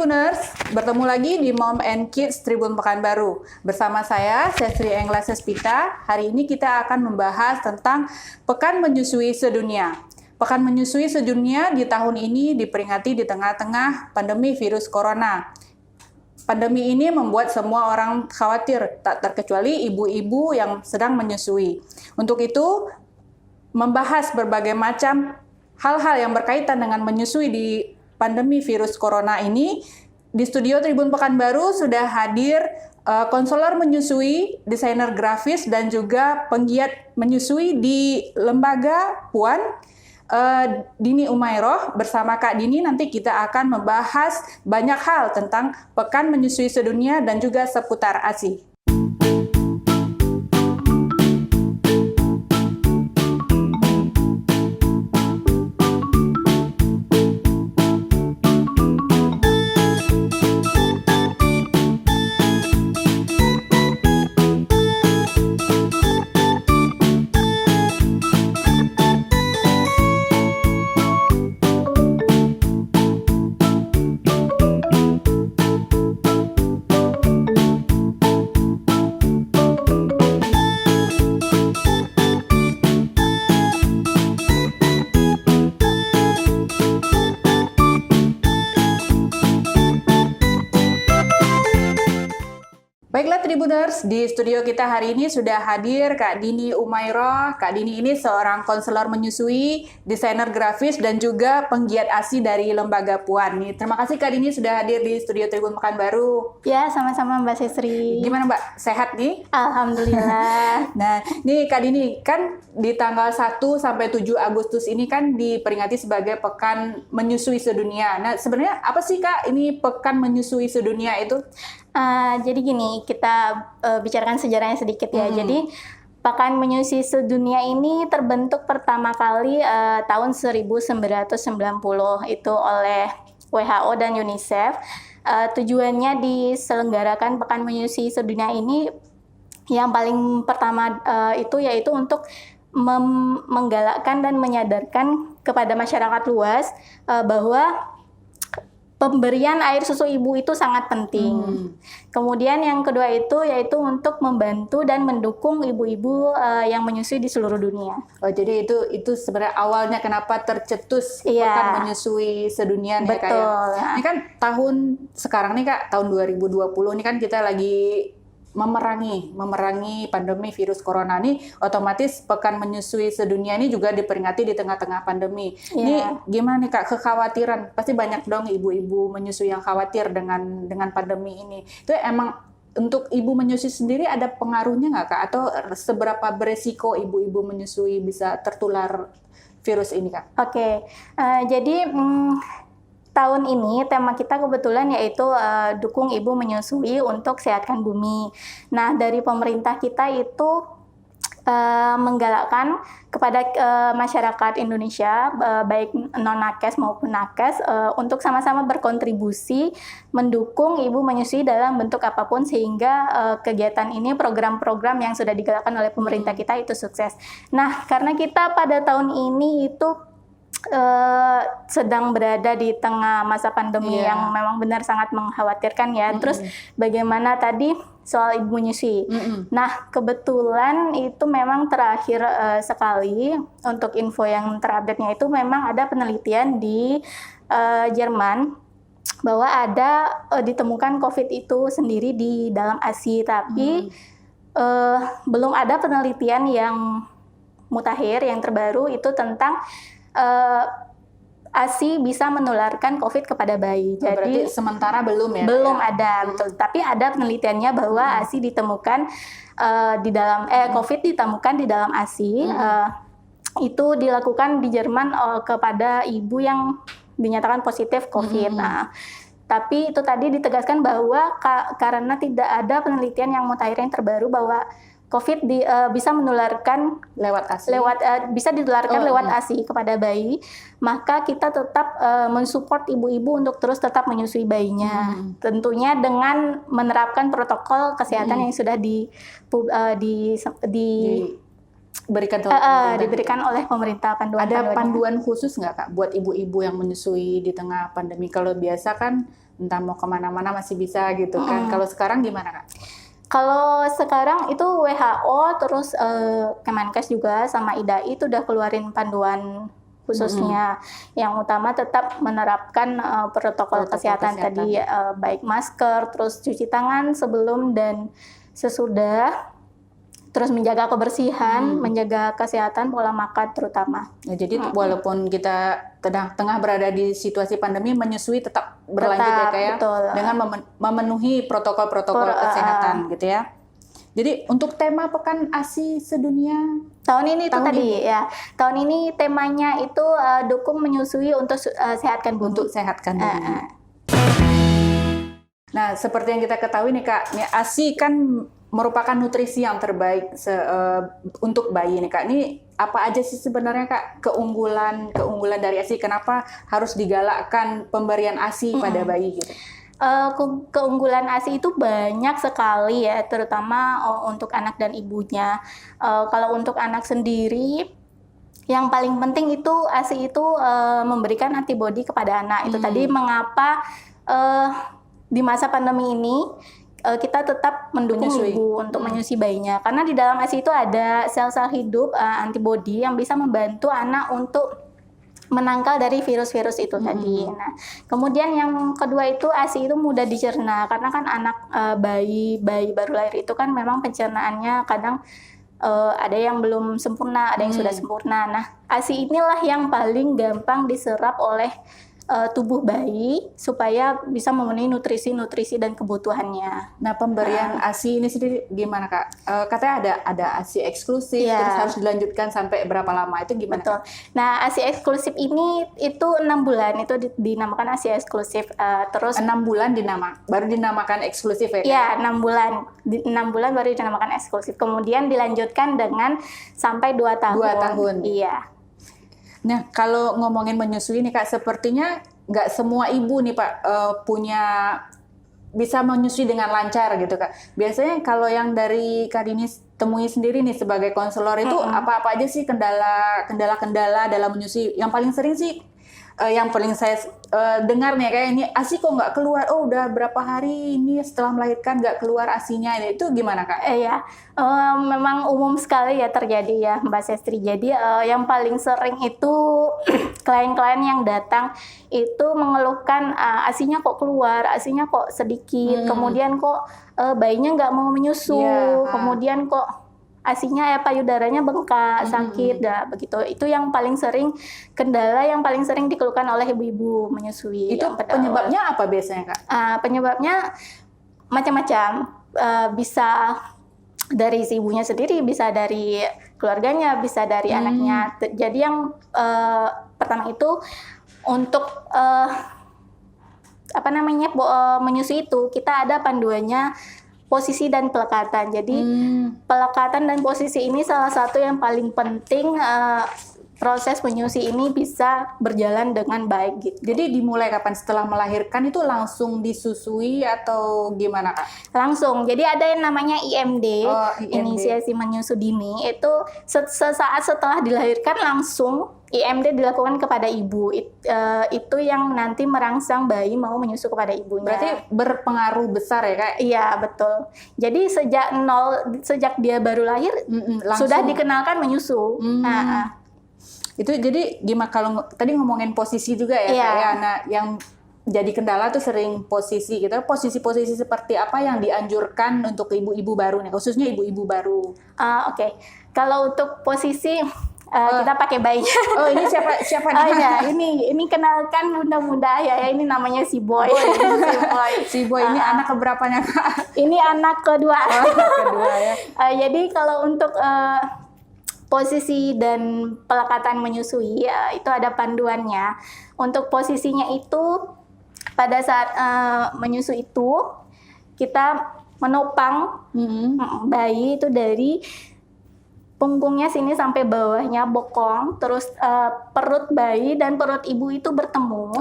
Tribuners, bertemu lagi di Mom and Kids Tribun Pekanbaru. Bersama saya, Sestri Engla Sespita. Hari ini kita akan membahas tentang Pekan Menyusui Sedunia. Pekan Menyusui Sedunia di tahun ini diperingati di tengah-tengah pandemi virus corona. Pandemi ini membuat semua orang khawatir, tak terkecuali ibu-ibu yang sedang menyusui. Untuk itu, membahas berbagai macam hal-hal yang berkaitan dengan menyusui di pandemi virus corona ini, di studio Tribun Pekanbaru sudah hadir konselor menyusui, desainer grafis, dan juga penggiat menyusui di lembaga Puan, Dini Umairoh. Bersama Kak Dini nanti kita akan membahas banyak hal tentang Pekan Menyusui Sedunia dan juga seputar ASI. Baiklah Tribuners, di studio kita hari ini sudah hadir Kak Dini Umairoh. Kak Dini ini seorang konselor menyusui, desainer grafis, dan juga penggiat ASI dari lembaga Puan. Terima kasih Kak Dini sudah hadir di studio Tribun Pekanbaru. Ya, sama-sama Mbak Sestri. Gimana Mbak, sehat nih? Alhamdulillah. Nah, nih Kak Dini, kan di tanggal 1 sampai 7 Agustus ini kan diperingati sebagai Pekan Menyusui Sedunia. Nah, sebenarnya apa sih Kak ini Pekan Menyusui Sedunia itu? Jadi gini, kita bicarakan sejarahnya sedikit ya. Jadi Pekan Menyusui Sedunia ini terbentuk pertama kali tahun 1990 itu oleh WHO dan UNICEF. Tujuannya diselenggarakan Pekan Menyusui Sedunia ini yang paling pertama itu yaitu untuk menggalakkan dan menyadarkan kepada masyarakat luas bahwa pemberian air susu ibu itu sangat penting. Kemudian yang kedua itu yaitu untuk membantu dan mendukung ibu-ibu yang menyusui di seluruh dunia. Oh, jadi itu sebenarnya awalnya kenapa tercetus Pekan Menyusui Sedunia nih Kak. Betul. Ini kan tahun sekarang nih Kak, tahun 2020 ini kan kita lagi memerangi pandemi virus corona nih, otomatis Pekan Menyusui Sedunia ini juga diperingati di tengah-tengah pandemi. Ini gimana nih Kak, kekhawatiran? Pasti banyak dong ibu-ibu menyusui yang khawatir dengan pandemi ini. Itu emang untuk ibu menyusui sendiri ada pengaruhnya nggak Kak? Atau seberapa beresiko ibu-ibu menyusui bisa tertular virus ini Kak? Oke, jadi tahun ini tema kita kebetulan yaitu dukung ibu menyusui untuk sehatkan bumi. Nah, dari pemerintah kita itu menggalakkan kepada masyarakat Indonesia baik non-nakes maupun nakes untuk sama-sama berkontribusi mendukung ibu menyusui dalam bentuk apapun sehingga kegiatan ini, program-program yang sudah digalakkan oleh pemerintah kita itu sukses. Nah, karena kita pada tahun ini itu sedang berada di tengah masa pandemi yang memang benar sangat mengkhawatirkan ya. Terus bagaimana tadi soal ibu menyusui. Nah, kebetulan itu memang terakhir sekali untuk info yang terupdate-nya itu memang ada penelitian di Jerman bahwa ada ditemukan COVID itu sendiri di dalam ASI, tapi belum ada penelitian yang mutakhir yang terbaru itu tentang ASI bisa menularkan COVID kepada bayi. Jadi sementara belum ya? Belum ada, betul. Tapi ada penelitiannya bahwa ASI ditemukan di dalam COVID ditemukan di dalam ASI. Itu dilakukan di Jerman kepada ibu yang dinyatakan positif COVID. Nah, tapi itu tadi ditegaskan bahwa karena tidak ada penelitian yang mutakhir yang terbaru bahwa COVID bisa menularkan lewat ASI. Bisa ditularkan lewat ASI kepada bayi, maka kita tetap mensupport ibu-ibu untuk terus tetap menyusui bayinya. Tentunya dengan menerapkan protokol kesehatan yang sudah diberikan oleh pemerintah Ada panduan khusus nggak Kak buat ibu-ibu yang menyusui di tengah pandemi? Kalau biasa kan entah mau kemana-mana masih bisa gitu kan. Kalau sekarang gimana Kak? Kalau sekarang itu WHO terus Kemenkes juga sama IDAI itu udah keluarin panduan khususnya. Yang utama tetap menerapkan protokol kesehatan tadi, baik masker, terus cuci tangan sebelum dan sesudah, terus menjaga kebersihan, menjaga kesehatan pola makan terutama. Ya, jadi walaupun kita tengah berada di situasi pandemi, menyusui tetap berlanjut ya Kak ya, betul. dengan memenuhi protokol-protokol kesehatan gitu ya. Jadi untuk tema Pekan ASI Sedunia tahun ini itu tahun tadi ya. Tahun ini temanya itu dukung menyusui untuk sehatkan bumi. untuk sehatkan bumi. Nah, seperti yang kita ketahui nih Kak, nih ASI kan merupakan nutrisi yang terbaik untuk bayi nih Kak. Ini apa aja sih sebenarnya Kak keunggulan dari ASI? Kenapa harus digalakkan pemberian ASI pada bayi gitu? Keunggulan ASI itu banyak sekali ya, terutama untuk anak dan ibunya. Kalau untuk anak sendiri, yang paling penting itu ASI itu memberikan antibodi kepada anak. Itu tadi mengapa di masa pandemi ini kita tetap mendukung ibu untuk menyusui bayinya. Karena di dalam ASI itu ada sel-sel hidup antibodi yang bisa membantu anak untuk menangkal dari virus-virus itu tadi. Nah, kemudian yang kedua itu ASI itu mudah dicerna karena kan anak bayi baru lahir itu kan memang pencernaannya kadang ada yang belum sempurna, ada yang sudah sempurna. Nah, ASI inilah yang paling gampang diserap oleh tubuh bayi supaya bisa memenuhi nutrisi dan kebutuhannya. Nah, pemberian ASI ini sendiri gimana Kak? Katanya ada ASI eksklusif, terus harus dilanjutkan sampai berapa lama? Itu gimana? Betul. Kak? Nah, ASI eksklusif ini itu 6 bulan, itu dinamakan ASI eksklusif. Terus 6 bulan baru dinamakan eksklusif ya Kak? Iya, 6 bulan. 6 bulan baru dinamakan eksklusif. Kemudian dilanjutkan dengan sampai 2 tahun. 2 tahun. Iya. Nah, kalau ngomongin menyusui nih Kak, sepertinya nggak semua ibu nih Pak bisa menyusui dengan lancar gitu Kak. Biasanya kalau yang dari Kak Dini temui sendiri nih sebagai konselor itu apa-apa aja sih kendala-kendala dalam menyusui? Yang paling sering sih yang paling saya dengar nih kayak ini ASI kok nggak keluar, oh udah berapa hari ini setelah melahirkan nggak keluar ASInya, itu gimana Kak? Iya, memang umum sekali ya terjadi ya Mbak Sestri. Jadi yang paling sering itu klien-klien yang datang itu mengeluhkan ASInya kok keluar, ASInya kok sedikit, kemudian kok bayinya nggak mau menyusu, kemudian kok ASInya payudaranya bengkak, sakit, begitu. Itu yang paling sering, kendala yang paling sering dikeluhkan oleh ibu-ibu menyusui. Itu penyebabnya apa biasanya Kak? Penyebabnya macam-macam. Bisa dari si ibunya sendiri, bisa dari keluarganya, bisa dari anaknya. Jadi yang pertama itu untuk menyusui itu kita ada panduannya posisi dan pelekatan. Jadi pelekatan dan posisi ini salah satu yang paling penting proses menyusui ini bisa berjalan dengan baik gitu. Jadi dimulai kapan? Setelah melahirkan itu langsung disusui atau gimana Kak? Langsung. Jadi ada yang namanya IMD, IMD. inisiasi menyusu dini. Itu sesaat setelah dilahirkan langsung IMD dilakukan kepada ibu. Itu yang nanti merangsang bayi mau menyusu kepada ibunya. Berarti berpengaruh besar ya Kak? Iya, betul. Jadi sejak dia baru lahir sudah dikenalkan menyusu. Itu jadi gimana kalau tadi ngomongin posisi juga ya Kak ya? Nah, yang jadi kendala tuh sering posisi gitu. Posisi-posisi seperti apa yang dianjurkan untuk ibu-ibu baru nih, khususnya ibu-ibu baru? Oke. Kalau untuk posisi kita pakai bayinya. Oh, ini siapa Oh ya, ini kenalkan bunda-bunda ya, ini namanya si Boy. Si Boy ini anak keberapanya Kak? Ini anak kedua. Kedua ya. Jadi kalau untuk posisi dan pelekatan menyusui itu ada panduannya. Untuk posisinya itu pada saat menyusui itu kita menopang bayi itu dari punggungnya sini sampai bawahnya bokong, terus perut bayi dan perut ibu itu bertemu.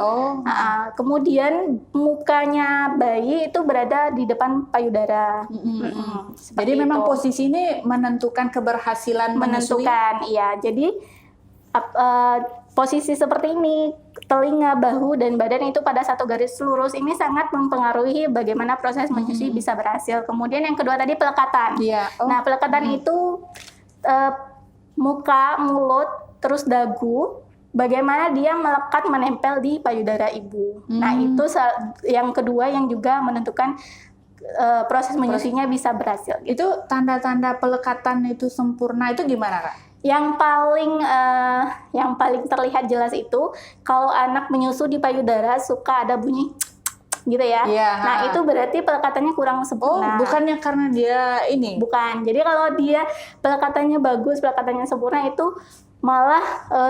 Kemudian mukanya bayi itu berada di depan payudara. Jadi memang posisi ini menentukan keberhasilan menyusui. Iya. Jadi posisi seperti ini telinga, bahu, dan badan itu pada satu garis lurus. Ini sangat mempengaruhi bagaimana proses menyusui bisa berhasil. Kemudian yang kedua tadi pelekatan. Iya. Nah, pelekatan itu muka, mulut, terus dagu, bagaimana dia melekat menempel di payudara ibu. Nah, itu yang kedua yang juga menentukan proses menyusuinya bisa berhasil. Itu tanda-tanda pelekatan itu sempurna itu gimana, Kak? Yang paling terlihat jelas itu kalau anak menyusu di payudara suka ada bunyi gitu ya. Iya, Nah, itu berarti pelekatannya kurang sempurna. Bukannya karena dia ini. Bukan. Jadi kalau dia pelekatannya bagus, pelekatannya sempurna itu malah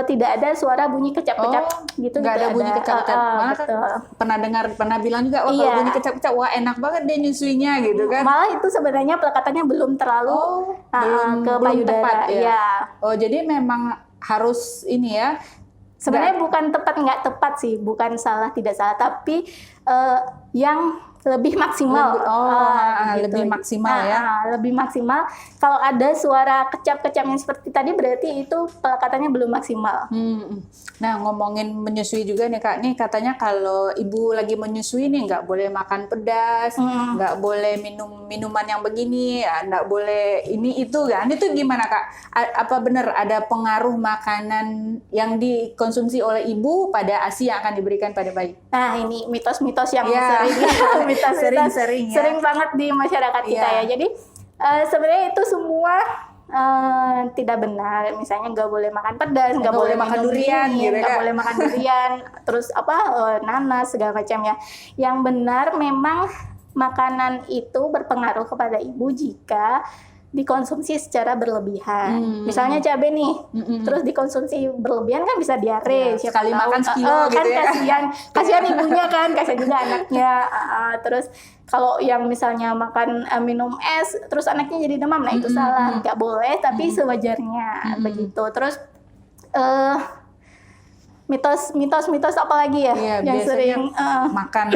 tidak ada suara bunyi kecap-kecap gitu. Nggak ada bunyi kecap-kecap. Malah kan pernah bilang juga, wah kalau bunyi kecap-kecap, wah enak banget deh nyusuinya gitu kan. Malah itu sebenarnya pelekatannya belum terlalu ke payudara. Tepat, ya. Iya. Oh, jadi memang harus ini ya. Sebenarnya bukan tepat nggak tepat sih, bukan salah tidak salah, tapi yang lebih maksimal. Lebih maksimal ya. Lebih maksimal. Kalau ada suara kecap-kecap yang seperti tadi berarti itu pelekatannya belum maksimal. Nah, ngomongin menyusui juga nih Kak, nih katanya kalau ibu lagi menyusui nih nggak boleh makan pedas, nggak boleh minum minuman yang begini, nggak boleh ini itu kan? Itu gimana Kak? Apa benar ada pengaruh makanan yang dikonsumsi oleh ibu pada ASI yang akan diberikan pada bayi? Nah, ini mitos-mitos yang sering banget di masyarakat kita ya. Jadi sebenarnya itu semua tidak benar. Misalnya nggak boleh makan pedas, nggak boleh makan durian, nggak boleh makan durian, terus nanas segala macam ya. Yang benar memang makanan itu berpengaruh kepada ibu jika dikonsumsi secara berlebihan. Misalnya cabai nih, terus dikonsumsi berlebihan kan bisa diare. Sekali makan sekilo gitu kan kasihan ibunya kan, kasihan juga anaknya. Terus kalau yang misalnya makan minum es, terus anaknya jadi demam, nah itu salah, nggak boleh. Tapi sewajarnya begitu. Terus mitos apa lagi ya yang sering makan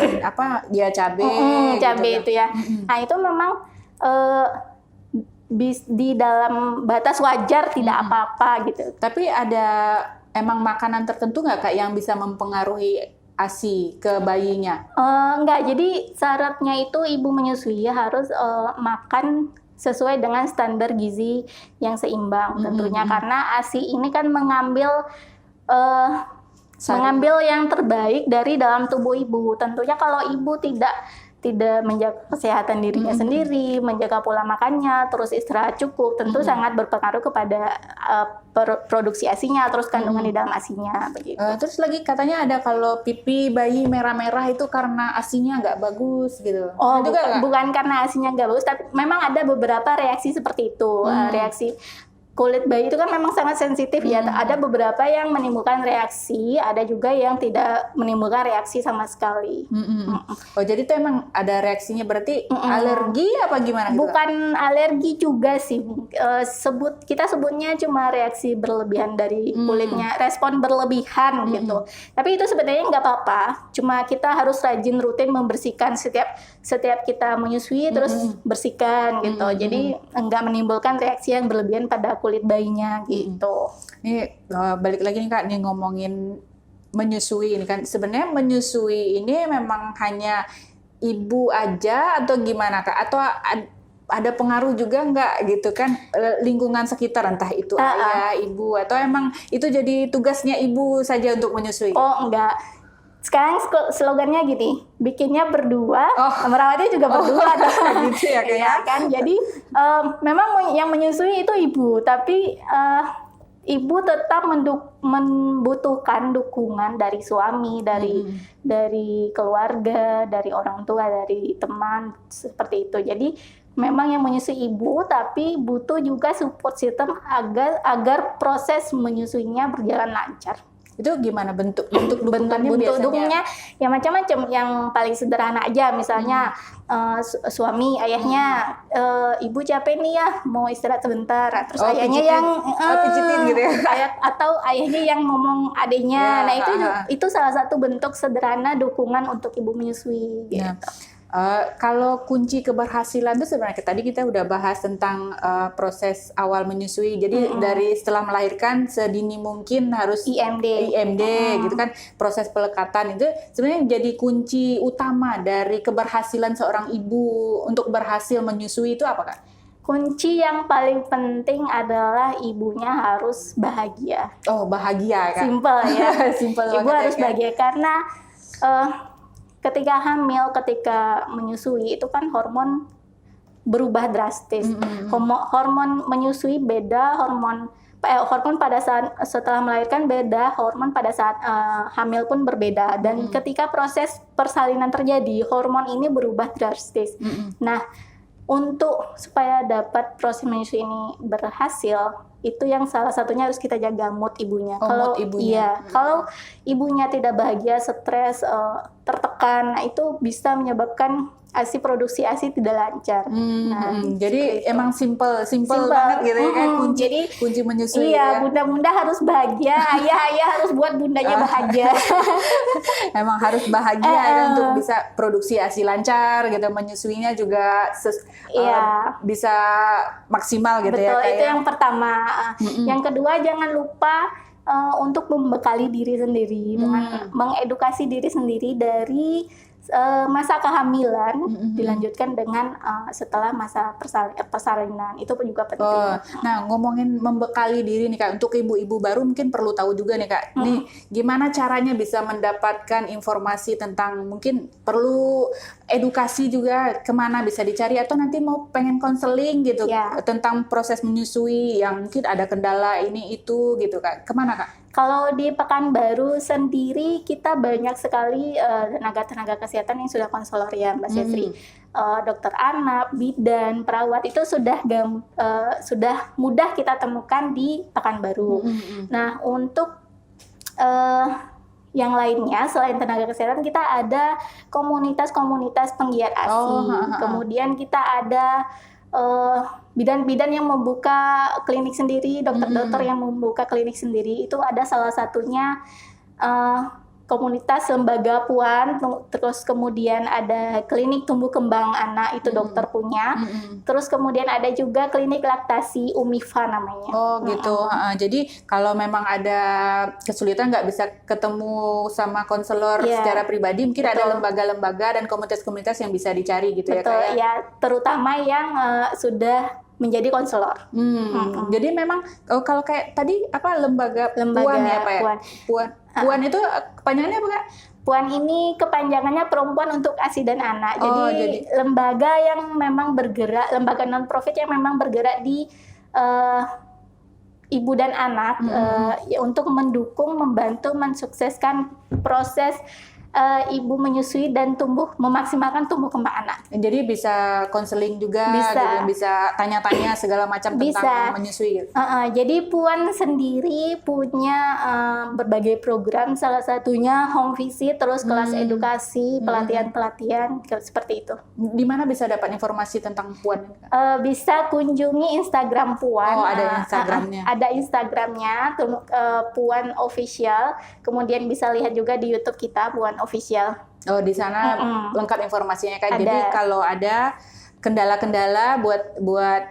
cabai gitu ya. Nah itu memang di dalam batas wajar tidak apa-apa gitu. Tapi ada emang makanan tertentu nggak Kak yang bisa mempengaruhi ASI ke bayinya? Enggak, jadi syaratnya itu ibu menyusui harus makan sesuai dengan standar gizi yang seimbang tentunya, karena ASI ini kan mengambil yang terbaik dari dalam tubuh ibu. Tentunya kalau ibu tidak menjaga kesehatan dirinya sendiri, menjaga pola makannya, terus istirahat cukup, tentu sangat berpengaruh kepada produksi ASI-nya, terus kandungan di dalam ASI-nya begitu. Terus lagi katanya ada kalau pipi bayi merah-merah itu karena ASI-nya nggak bagus gitu. Bukan karena ASI-nya nggak bagus, tapi memang ada beberapa reaksi seperti itu. Reaksi kulit bayi itu kan memang sangat sensitif ya. Ada beberapa yang menimbulkan reaksi, ada juga yang tidak menimbulkan reaksi sama sekali. Oh, jadi itu emang ada reaksinya, berarti alergi apa gimana gitu? Bukan alergi juga sih. Kita sebutnya cuma reaksi berlebihan dari kulitnya, respon berlebihan gitu. Tapi itu sebenarnya nggak apa-apa. Cuma kita harus rajin rutin membersihkan setiap kita menyusui, terus bersihkan gitu. Jadi nggak menimbulkan reaksi yang berlebihan pada kulit bayinya gitu. Ini balik lagi nih Kak, nih ngomongin menyusui ini kan. Sebenarnya menyusui ini memang hanya ibu aja atau gimana Kak? Atau ada pengaruh juga nggak gitu kan, lingkungan sekitar, entah itu ayah, ibu, atau emang itu jadi tugasnya ibu saja untuk menyusui? Oh enggak. Sekarang slogannya gini, bikinnya berdua, merawatnya juga berdua. Gitu ya, ya kan? Jadi memang yang menyusui itu ibu, tapi ibu tetap membutuhkan dukungan dari suami, dari keluarga, dari orang tua, dari teman, seperti itu. Jadi memang yang menyusui ibu, tapi butuh juga support system agar proses menyusuinya berjalan lancar. Itu gimana bentuk dukungannya biasanya? Dukungnya ya macam-macam. Yang paling sederhana aja, misalnya suami, ayahnya, ibu capek nih ya, mau istirahat sebentar. Terus ayahnya pijitin gitu ya. Atau ayahnya yang ngomong adiknya. Nah itu salah satu bentuk sederhana dukungan untuk ibu menyusui. Gitu. Kalau kunci keberhasilan itu sebenarnya tadi kita udah bahas tentang proses awal menyusui. Jadi dari setelah melahirkan sedini mungkin harus IMD gitu kan, proses pelekatan itu sebenarnya jadi kunci utama dari keberhasilan seorang ibu untuk berhasil menyusui itu apa Kak? Kunci yang paling penting adalah ibunya harus bahagia. Oh, bahagia Kak. Simple ya. Simple Ibu banget harus ya, Kak. bahagia karena ketika hamil, ketika menyusui itu kan hormon berubah drastis. Hormon menyusui beda, hormon pada saat setelah melahirkan beda, hormon pada saat hamil pun berbeda. Dan ketika proses persalinan terjadi, hormon ini berubah drastis. Nah, untuk supaya dapat proses menyusui ini berhasil, itu yang salah satunya harus kita jaga mood ibunya. Mood ibunya. Kalau ibunya tidak bahagia, stres, tertekan, itu bisa menyebabkan produksi ASI tidak lancar. Jadi emang simple banget gitu ya kan kunci menyusui. Iya, bunda-bunda harus bahagia, ayah harus buat bundanya bahagia. Emang harus bahagia kan untuk bisa produksi ASI lancar gitu, menyusuinya juga bisa maksimal gitu. Betul, ya Kak. Itu yang pertama. Yang kedua, jangan lupa untuk membekali diri sendiri dengan mengedukasi diri sendiri dari masa kehamilan dilanjutkan dengan setelah masa persalinan, itu juga penting. Nah, ngomongin membekali diri nih Kak, untuk ibu-ibu baru mungkin perlu tahu juga nih Kak, nih gimana caranya bisa mendapatkan informasi tentang, mungkin perlu edukasi juga kemana bisa dicari, atau nanti mau pengen konseling gitu tentang proses menyusui yang mungkin ada kendala ini itu gitu Kak, kemana Kak? Kalau di Pekanbaru sendiri kita banyak sekali tenaga-tenaga kesehatan yang sudah konselor ya Mbak Sestri. Dokter anak, bidan, perawat itu sudah mudah kita temukan di Pekanbaru. Nah, untuk yang lainnya selain tenaga kesehatan, kita ada komunitas-komunitas penggiat ASI. Kemudian kita ada bidan-bidan yang membuka klinik sendiri, dokter-dokter yang membuka klinik sendiri. Itu ada salah satunya komunitas lembaga Puan, terus kemudian ada klinik tumbuh kembang anak, itu dokter punya. Terus kemudian ada juga klinik laktasi Umifa namanya. Oh gitu. Jadi kalau memang ada kesulitan nggak bisa ketemu sama konselor secara pribadi, mungkin ada lembaga-lembaga dan komunitas-komunitas yang bisa dicari gitu. Betul, ya terutama yang sudah menjadi konselor. Jadi memang kalau kayak tadi apa lembaga Puan ya Pak ya? Puan itu kepanjangannya apa Kak? Puan ini kepanjangannya Perempuan untuk ASI dan Anak. Jadi lembaga yang memang bergerak, lembaga non-profit yang memang bergerak di ibu dan anak untuk mendukung, membantu, mensukseskan proses ibu menyusui dan memaksimalkan tumbuh kembang anak. Jadi bisa konseling juga, bisa tanya-tanya segala macam tentang menyusui. Gitu. Jadi Puan sendiri punya berbagai program, salah satunya home visit, terus kelas edukasi, pelatihan-pelatihan seperti itu. Di mana bisa dapat informasi tentang Puan? Bisa kunjungi Instagram Puan. Ada Instagramnya. Ada Instagramnya, Puan Official. Kemudian bisa lihat juga di YouTube kita Puan Official. Oh, di sana lengkap informasinya Kak. Jadi kalau ada kendala-kendala buat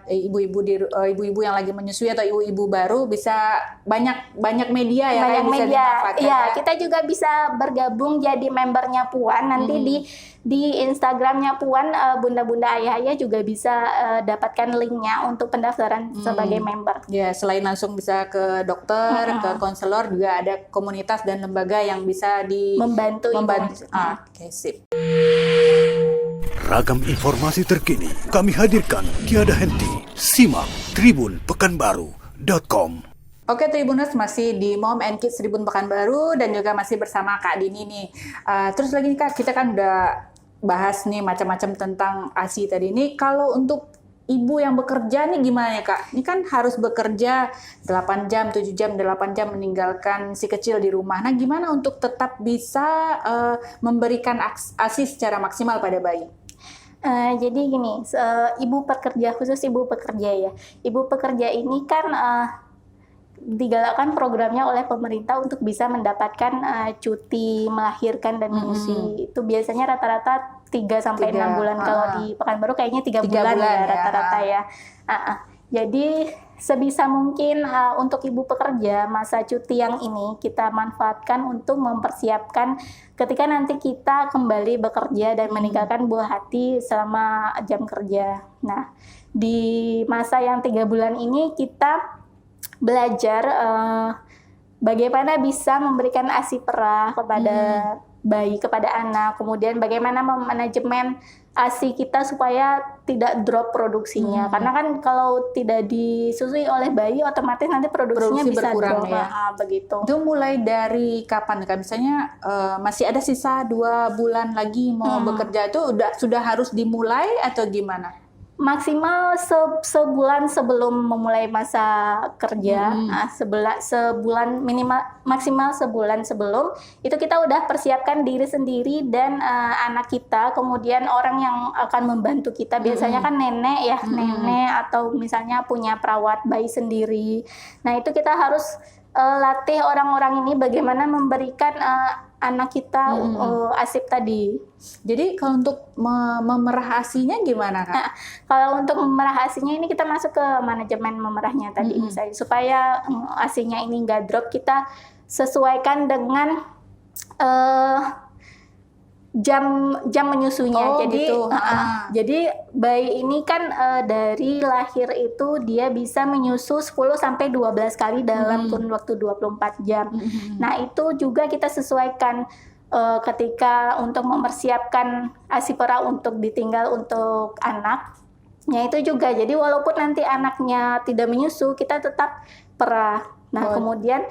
ibu-ibu yang lagi menyusui atau ibu-ibu baru, bisa banyak media ya banyak yang bisa dimanfaatkan. Iya, kita juga bisa bergabung jadi membernya Puan. Nanti di Instagramnya Puan, bunda-bunda ayah-ayah juga bisa dapatkan linknya untuk pendaftaran sebagai member. Ya, selain langsung bisa ke dokter, ke konselor, juga ada komunitas dan lembaga yang bisa membantu. Oke, sip. Ragam informasi terkini kami hadirkan tiada henti. Simak tribunpekanbaru.com. Oke Tribuners, masih di Mom and Kids Tribun Pekanbaru dan juga masih bersama Kak Dini nih. Terus lagi nih Kak, kita kan udah bahas nih macam-macam tentang ASI tadi. Nih kalau untuk ibu yang bekerja nih gimana ya Kak? Ini kan harus bekerja 8 jam, 7 jam, 8 jam meninggalkan si kecil di rumah. Nah gimana untuk tetap bisa memberikan ASI secara maksimal pada bayi? Jadi gini, ibu pekerja, khusus ibu pekerja ya. Ibu pekerja ini kan digalakkan programnya oleh pemerintah untuk bisa mendapatkan cuti melahirkan dan menyusui. Itu biasanya rata-rata 3 sampai 6 bulan. Kalau di Pekanbaru kayaknya 3 bulan ya rata-rata ya. Jadi sebisa mungkin untuk ibu pekerja masa cuti yang ini kita manfaatkan untuk mempersiapkan ketika nanti kita kembali bekerja dan meninggalkan buah hati selama jam kerja. Nah, di masa yang 3 bulan ini kita belajar bagaimana bisa memberikan ASI perah kepada bayi, kepada anak, kemudian bagaimana memanajemen ASI kita supaya tidak drop produksinya. Karena kan kalau tidak disusui oleh bayi, otomatis nanti produksinya bisa berkurang drop. ya. Begitu. Itu mulai dari kapan Kak? Misalnya masih ada sisa 2 bulan lagi mau bekerja, itu sudah harus dimulai atau gimana? Maksimal sebulan sebelum memulai masa kerja, sebulan minimal, maksimal sebulan sebelum itu kita udah persiapkan diri sendiri dan anak kita, kemudian orang yang akan membantu kita, biasanya kan nenek ya, nenek atau misalnya punya perawat bayi sendiri. Nah itu kita harus latih orang-orang ini bagaimana memberikan anak kita ASIP tadi. Jadi kalau untuk memerah ASINya gimana Kak? Nah, kalau untuk memerah ASINya ini kita masuk ke manajemen memerahnya tadi misalnya, supaya ASINya ini nggak drop, kita sesuaikan dengan jam menyusunya. Jadi gitu. Jadi bayi ini kan dari lahir itu dia bisa menyusu 10 sampai 12 kali dalam kurun waktu 24 jam. Nah, itu juga kita sesuaikan ketika untuk mempersiapkan ASI perah untuk ditinggal untuk anaknya itu juga. Jadi walaupun nanti anaknya tidak menyusu, kita tetap perah. Nah, kemudian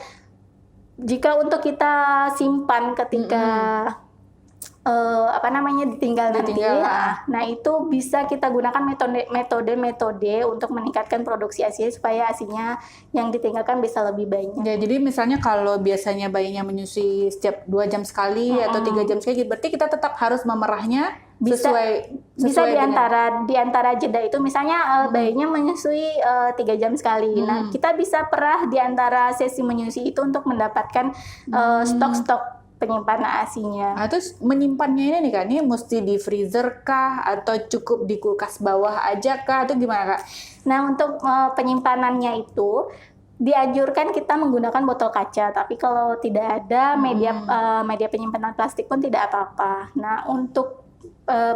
jika untuk kita simpan ketika ditinggal nanti. Nah, itu bisa kita gunakan metode-metode untuk meningkatkan produksi ASI supaya ASINya yang ditinggalkan bisa lebih banyak. Ya, jadi misalnya kalau biasanya bayinya menyusui setiap 2 jam sekali atau 3 jam sekali, berarti kita tetap harus memerahnya sesuai bisa di antara jeda itu, misalnya bayinya menyusui 3 jam sekali. Nah, kita bisa perah di antara sesi menyusui itu untuk mendapatkan stok-stok penyimpanan ASINya. Nah, terus menyimpannya ini nih Kak, ini mesti di freezer kah atau cukup di kulkas bawah aja kah, atau gimana Kak? Nah, untuk penyimpanannya itu dianjurkan kita menggunakan botol kaca, tapi kalau tidak ada media penyimpanan plastik pun tidak apa-apa. Nah, untuk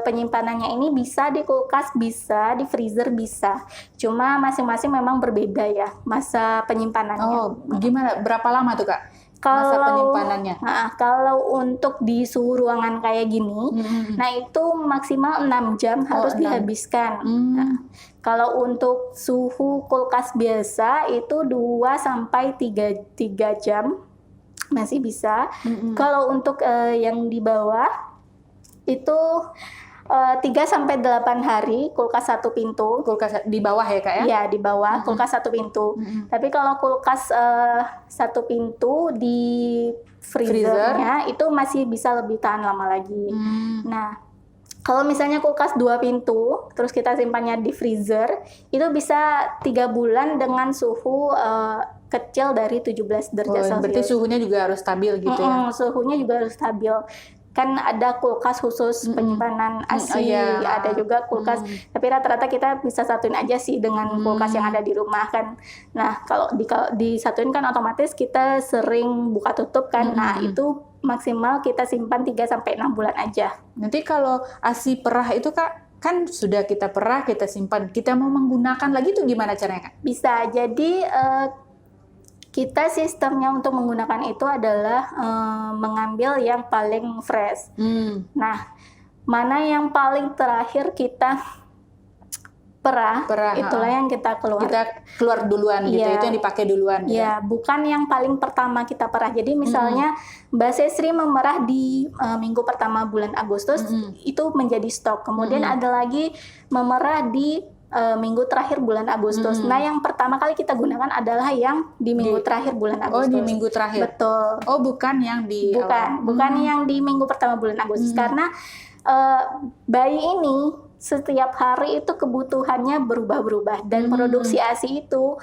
penyimpanannya ini bisa di kulkas, bisa di freezer, bisa. Cuma masing-masing memang berbeda ya masa penyimpanannya. Oh, gimana? Berapa lama tuh Kak? Masa penyimpanannya? Kalau untuk di suhu ruangan kayak gini, nah itu maksimal 6 jam harus dihabiskan. Nah, kalau untuk suhu kulkas biasa itu 2 sampai 3 jam masih bisa. Kalau untuk yang di bawah itu 3 sampai 8 hari, kulkas 1 pintu. Kulkas di bawah ya Kak ya? Iya, di bawah, kulkas 1 pintu. Tapi kalau kulkas 1 pintu di freezernya itu masih bisa lebih tahan lama lagi. Nah, kalau misalnya kulkas 2 pintu, terus kita simpannya di freezer, itu bisa 3 bulan dengan suhu kecil dari 17 derajat Celcius. Berarti suhunya juga harus stabil gitu ya? Suhunya juga harus stabil. Kan ada kulkas khusus penyimpanan ASI, ada juga kulkas, tapi rata-rata kita bisa satuin aja sih dengan kulkas yang ada di rumah kan. Nah, kalau disatuin kan otomatis kita sering buka tutup kan. Nah, itu maksimal kita simpan 3 sampai 6 bulan aja. Nanti kalau ASI perah itu Kak, kan sudah kita perah, kita simpan, kita mau menggunakan lagi tuh gimana caranya Kak? Bisa, jadi kita sistemnya untuk menggunakan itu adalah mengambil yang paling fresh. Nah, mana yang paling terakhir kita perah itulah yang kita keluar. Kita keluar duluan gitu, itu yang dipakai duluan. Iya, bukan yang paling pertama kita perah. Jadi misalnya Mbak Sesri memerah di minggu pertama bulan Agustus, itu menjadi stok. Kemudian ada lagi memerah di minggu terakhir bulan Agustus. Nah, yang pertama kali kita gunakan adalah yang di minggu terakhir bulan Agustus. Oh, di minggu terakhir. Betul. Oh, bukan yang di bukan yang di minggu pertama bulan Agustus, karena bayi ini setiap hari itu kebutuhannya berubah-berubah dan produksi ASI itu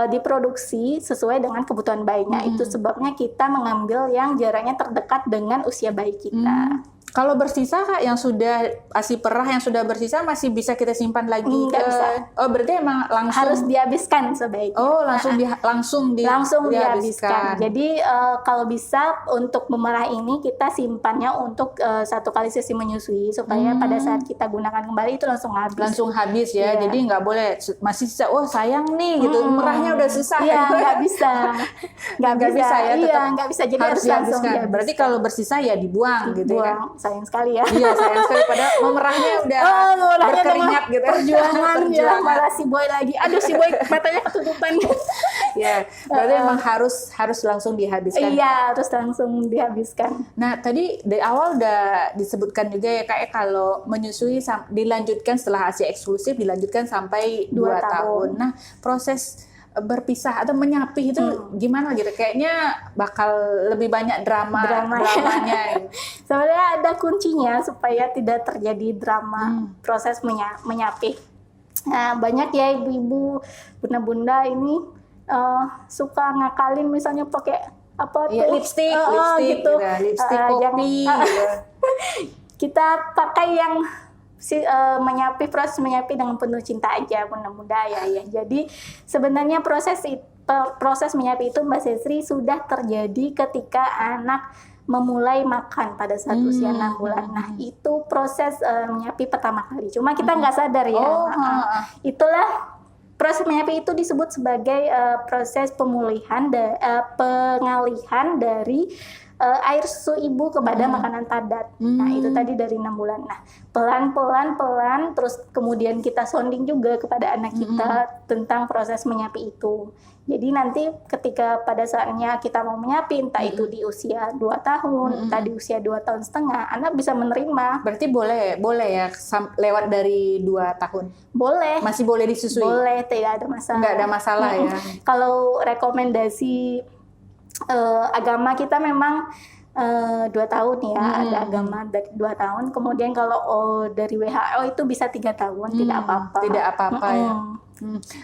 diproduksi sesuai dengan kebutuhan bayinya. Itu sebabnya kita mengambil yang jaraknya terdekat dengan usia bayi kita. Kalau bersisa Kak, yang sudah ASI perah yang sudah bersisa masih bisa kita simpan lagi? Nggak bisa. Oh, berarti emang langsung Harus dihabiskan sebaiknya. Oh, langsung Langsung dihabiskan. Jadi kalau bisa untuk memerah ini kita simpannya untuk 1 kali sesi menyusui supaya pada saat kita gunakan kembali itu langsung habis. Langsung habis ya. Iya. Jadi nggak boleh masih sisa. Oh, sayang nih gitu. Merahnya udah susah. Iya, nggak bisa. Nggak bisa ya. Iya, Tetap nggak bisa. Jadi harus langsung dihabiskan. Berarti kalau bersisa ya dibuang gitu ya. Buang. Sayang sekali ya. Iya, sayang sekali. Padahal memerahnya udah memerahnya berkeringat udah gitu. Perjuangan ya, malah si boy lagi. Aduh, si boy matanya ketutupan. Ya, berarti emang harus langsung dihabiskan. Iya, harus langsung dihabiskan. Nah, tadi dari awal udah disebutkan juga ya Kak, kalau menyusui dilanjutkan setelah ASI eksklusif dilanjutkan sampai 2 tahun. Nah, proses berpisah atau menyapih itu gimana gitu? Kayaknya bakal lebih banyak dramanya. Sebenarnya ada kuncinya supaya tidak terjadi drama proses menyapih. Nah, banyak ya ibu-ibu, bunda-bunda ini suka ngakalin misalnya pakai apa ya, tuh lipstick gitu. Lipstick kopi gitu. Kita pakai yang menyapih, proses menyapih dengan penuh cinta aja bunda-bunda ya. Jadi sebenarnya proses menyapih itu Mbak Sesri sudah terjadi ketika anak memulai makan pada saat usia 6 bulan. Nah, itu proses menyapih pertama kali. Cuma kita nggak sadar ya. Itulah proses menyapih itu disebut sebagai proses pengalihan dari air susu ibu kepada makanan padat. Nah, itu tadi dari 6 bulan. Nah, pelan-pelan terus kemudian kita sounding juga kepada anak kita tentang proses menyapih itu. Jadi nanti ketika pada saatnya kita mau menyapih, entah itu di usia 2 tahun, entah di usia 2 tahun setengah, anak bisa menerima. Berarti boleh ya lewat dari 2 tahun? Boleh. Masih boleh disusui? Boleh, tidak ada masalah. Nggak ada masalah ya? Kalau rekomendasi agama kita memang 2 tahun ya, ada agama dari 2 tahun. Kemudian kalau dari WHO itu bisa 3 tahun, tidak apa-apa. Tidak apa-apa ya.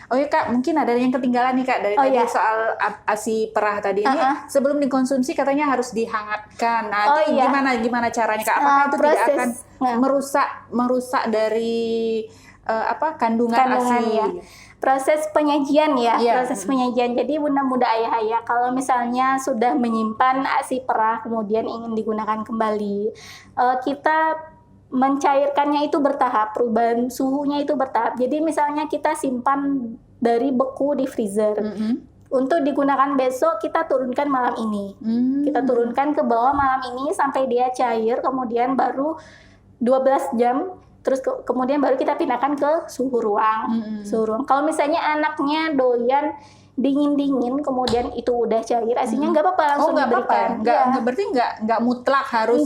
Oh ya Kak, mungkin ada yang ketinggalan nih Kak dari tadi soal ASI perah tadi ini. Sebelum dikonsumsi katanya harus dihangatkan. Nah, itu gimana caranya Kak? Apakah itu tidak akan merusak dari kandungan ASI? Ya. Proses penyajian ya, proses penyajian. Jadi bunda-bunda ayah-ayah kalau misalnya sudah menyimpan ASI perah kemudian ingin digunakan kembali, kita mencairkannya itu bertahap, perubahan suhunya itu bertahap. Jadi misalnya kita simpan dari beku di freezer. Untuk digunakan besok kita turunkan malam ini. Kita turunkan ke bawah malam ini sampai dia cair, kemudian baru 12 jam terus kemudian baru kita pindahkan ke suhu ruang. Suhu ruang. Kalau misalnya anaknya doyan dingin-dingin kemudian itu udah cair, asinya nggak apa-apa langsung diberikan. Berarti nggak mutlak harus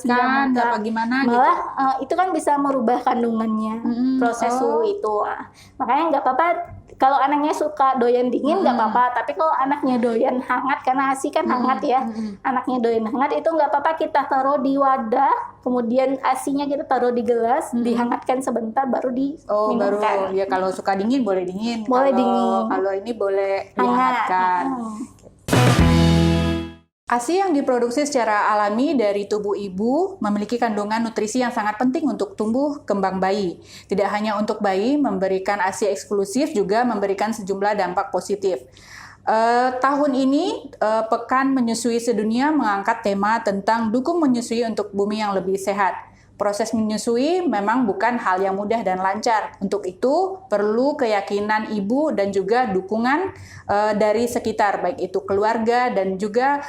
dihangatkan apa gimana malah gitu. Itu kan bisa merubah kandungannya proses suhu itu. Makanya nggak apa-apa kalau anaknya suka doyan dingin nggak apa-apa, tapi kalau anaknya doyan hangat karena ASI kan hangat ya, anaknya doyan hangat itu nggak apa-apa, kita taruh di wadah, kemudian ASInya kita taruh di gelas, dihangatkan sebentar baru diminumkan. Ya kalau suka dingin boleh dingin, dingin. Kalau ini boleh dihangatkan. ASI yang diproduksi secara alami dari tubuh ibu memiliki kandungan nutrisi yang sangat penting untuk tumbuh kembang bayi. Tidak hanya untuk bayi, memberikan ASI eksklusif juga memberikan sejumlah dampak positif. Tahun ini, Pekan Menyusui Sedunia mengangkat tema tentang dukung menyusui untuk bumi yang lebih sehat. Proses menyusui memang bukan hal yang mudah dan lancar. Untuk itu, perlu keyakinan ibu dan juga dukungan dari sekitar, baik itu keluarga dan juga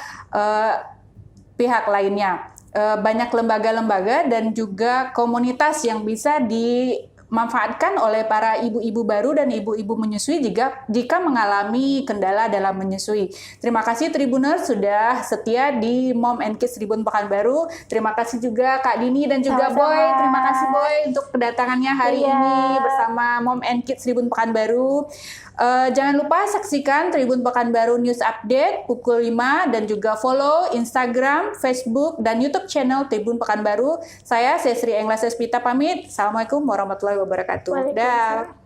pihak lainnya. Banyak lembaga-lembaga dan juga komunitas yang bisa dimanfaatkan oleh para ibu-ibu baru dan ibu-ibu menyusui jika mengalami kendala dalam menyusui. Terima kasih Tribuners sudah setia di Mom and Kids Tribun Pekanbaru. Terima kasih juga Kak Dini dan juga Sama-sama. Boy. Terima kasih Boy untuk kedatangannya hari ini bersama Mom and Kids Tribun Pekanbaru. Jangan lupa saksikan Tribun Pekanbaru News Update pukul 5 dan juga follow Instagram, Facebook, dan YouTube channel Tribun Pekanbaru. Saya Sesri Englasespita pamit. Assalamualaikum warahmatullahi wabarakatuh. Waalaikumsalam. Dah.